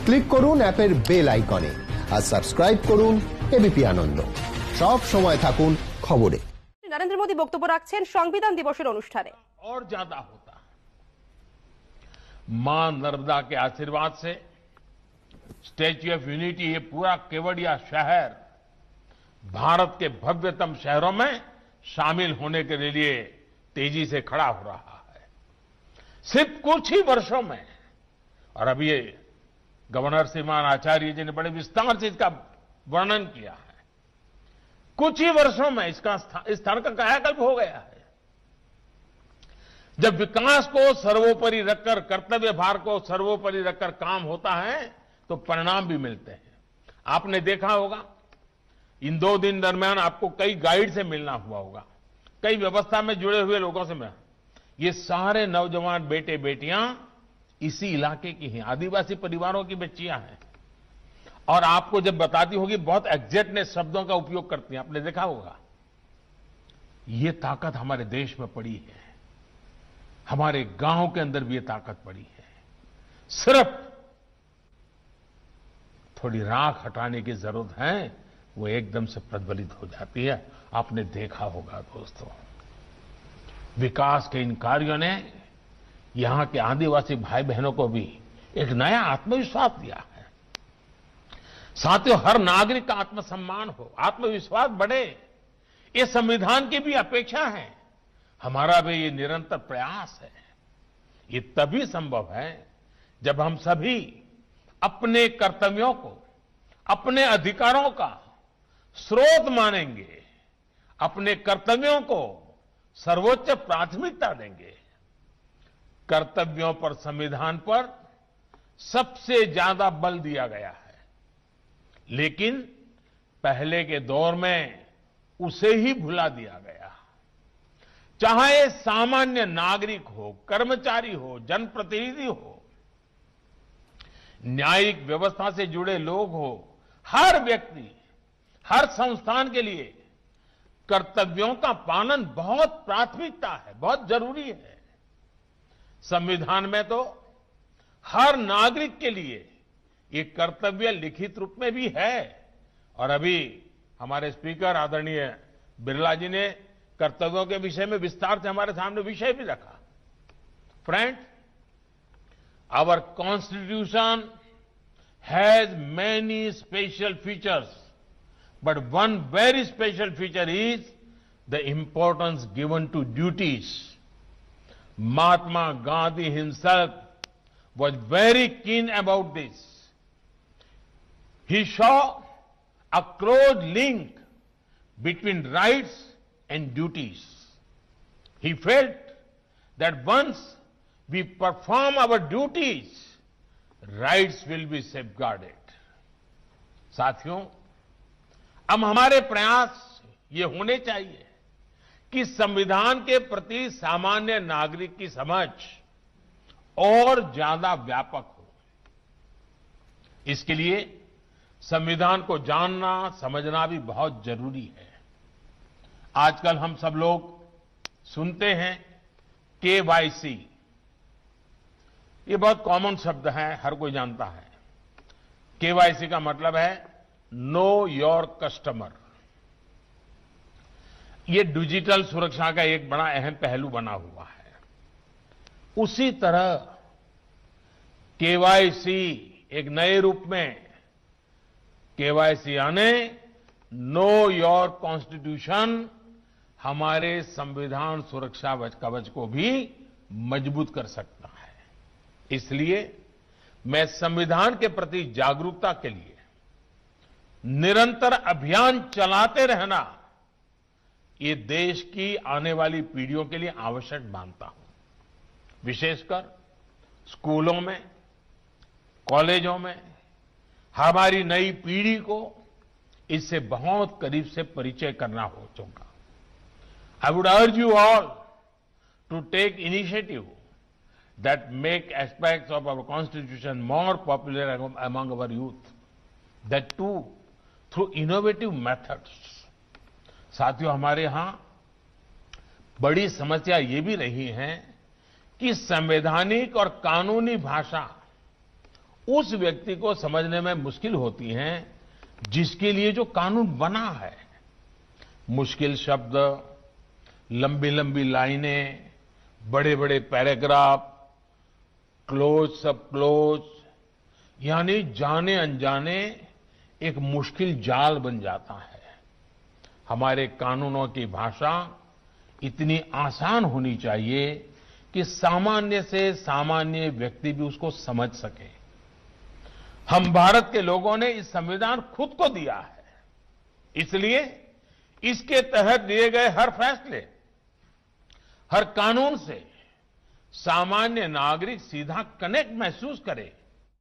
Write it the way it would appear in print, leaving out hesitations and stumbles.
Click করুন অ্যাপের bell আইকনে আর সাবস্ক্রাইব করুন এবিপি আনন্দ। সব সময় থাকুন খবরে। নরেন্দ্র মোদী বক্তব্য রাখছেন সংবিধান দিবসের অনুষ্ঠানে। और ज्यादा होता, मां नर्मदा के आशीर्वाद से स्टैच्यू ऑफ यूनिटी, ये पूरा केवड़िया शहर भारत के भव्यतम शहरों में शामिल होने के लिए तेजी से खड़ा हो रहा है। सिर्फ कुछ ही वर्षों में, और अभी ये गवर्नर श्रीमान आचार्य जी ने बड़े विस्तार से इसका वर्णन किया है, कुछ ही वर्षों में इसका इस स्थान का कायाकल्प हो गया है। जब विकास को सर्वोपरि रखकर, कर्तव्य भार को सर्वोपरि रखकर काम होता है तो परिणाम भी मिलते हैं। आपने देखा होगा, इन 2 दिन दरमियान आपको कई गाइड से मिलना हुआ होगा, कई व्यवस्था में जुड़े हुए लोगों से मिलना। ये सारे नौजवान बेटे बेटियां इसी इलाके की हैं, आदिवासी परिवारों की बच्चियां हैं, और आपको जब बताती होगी बहुत एग्जैक्टनेस शब्दों का उपयोग करती हैं। आपने देखा होगा, ये ताकत हमारे देश में पड़ी है, हमारे गांव के अंदर भी ये ताकत पड़ी है। सिर्फ थोड़ी राख हटाने की जरूरत है, वो एकदम से प्रज्वलित हो जाती है। आपने देखा होगा दोस्तों, विकास के इन कार्यों ने यहां के आदिवासी भाई बहनों को भी एक नया आत्मविश्वास दिया है। साथियों, हर नागरिक का आत्मसम्मान हो, आत्मविश्वास बढ़े, ये संविधान की भी अपेक्षा है, हमारा भी ये निरंतर प्रयास है। ये तभी संभव है जब हम सभी अपने कर्तव्यों को, अपने अधिकारों का स्रोत मानेंगे, अपने कर्तव्यों को सर्वोच्च प्राथमिकता देंगे। कर्तव्यों पर संविधान पर सबसे ज्यादा बल दिया गया है, लेकिन पहले के दौर में उसे ही भुला दिया गया। चाहे सामान्य नागरिक हो, कर्मचारी हो, जनप्रतिनिधि हो, न्यायिक व्यवस्था से जुड़े लोग हो, हर व्यक्ति, हर संस्थान के लिए कर्तव्यों का पालन बहुत प्राथमिकता है, बहुत जरूरी है। संविधान में तो हर नागरिक के लिए ये कर्तव्य लिखित रूप में भी है, और अभी हमारे स्पीकर आदरणीय बिरला जी ने कर्तव्यों के विषय में विस्तार से हमारे सामने विषय भी रखा। Friend, our constitution has many special features, but one very special feature is the importance given to duties. Mahatma Gandhi himself was very keen about this. He saw a close link between rights and duties. He felt that once we perform our duties, rights will be safeguarded. साथियों, अब हमारे प्रयास ये होने चाहिए कि संविधान के प्रति सामान्य नागरिक की समझ और ज्यादा व्यापक हो। इसके लिए संविधान को जानना, समझना भी बहुत जरूरी है। आजकल हम सब लोग सुनते हैं केवाईसी, ये बहुत कॉमन शब्द है, हर कोई जानता है। केवाईसी का मतलब है नो योर कस्टमर। ये डिजिटल सुरक्षा का एक बड़ा अहम पहलू बना हुआ है। उसी तरह केवाईसी एक नए रूप में, केवाईसी यानी नो योर कॉन्स्टिट्यूशन, हमारे संविधान सुरक्षा कवच को भी मजबूत कर सकता है। इसलिए मैं संविधान के प्रति जागरूकता के लिए निरंतर अभियान चलाते रहना, ये देश की आने वाली पीढ़ियों के लिए आवश्यक मानता हूं। विशेषकर स्कूलों में, कॉलेजों में हमारी नई पीढ़ी को इससे बहुत करीब से परिचय करना हो चुका। I would urge you all to take initiative that make aspects of our constitution more popular among our youth, that too through innovative methods. साथियों, हमारे यहां बड़ी समस्या ये भी रही है कि संवैधानिक और कानूनी भाषा उस व्यक्ति को समझने में मुश्किल होती हैं जिसके लिए जो कानून बना है। मुश्किल शब्द, लंबी लंबी लाइनें, बड़े बड़े पैराग्राफ, क्लोज सब क्लोज, यानी जाने अनजाने एक मुश्किल जाल बन जाता है। हमारे कानूनों की भाषा इतनी आसान होनी चाहिए कि सामान्य से सामान्य व्यक्ति भी उसको समझ सके। हम भारत के लोगों ने इस संविधान खुद को दिया है, इसलिए इसके तहत लिए गए हर फैसले, हर कानून से सामान्य नागरिक सीधा कनेक्ट महसूस करे।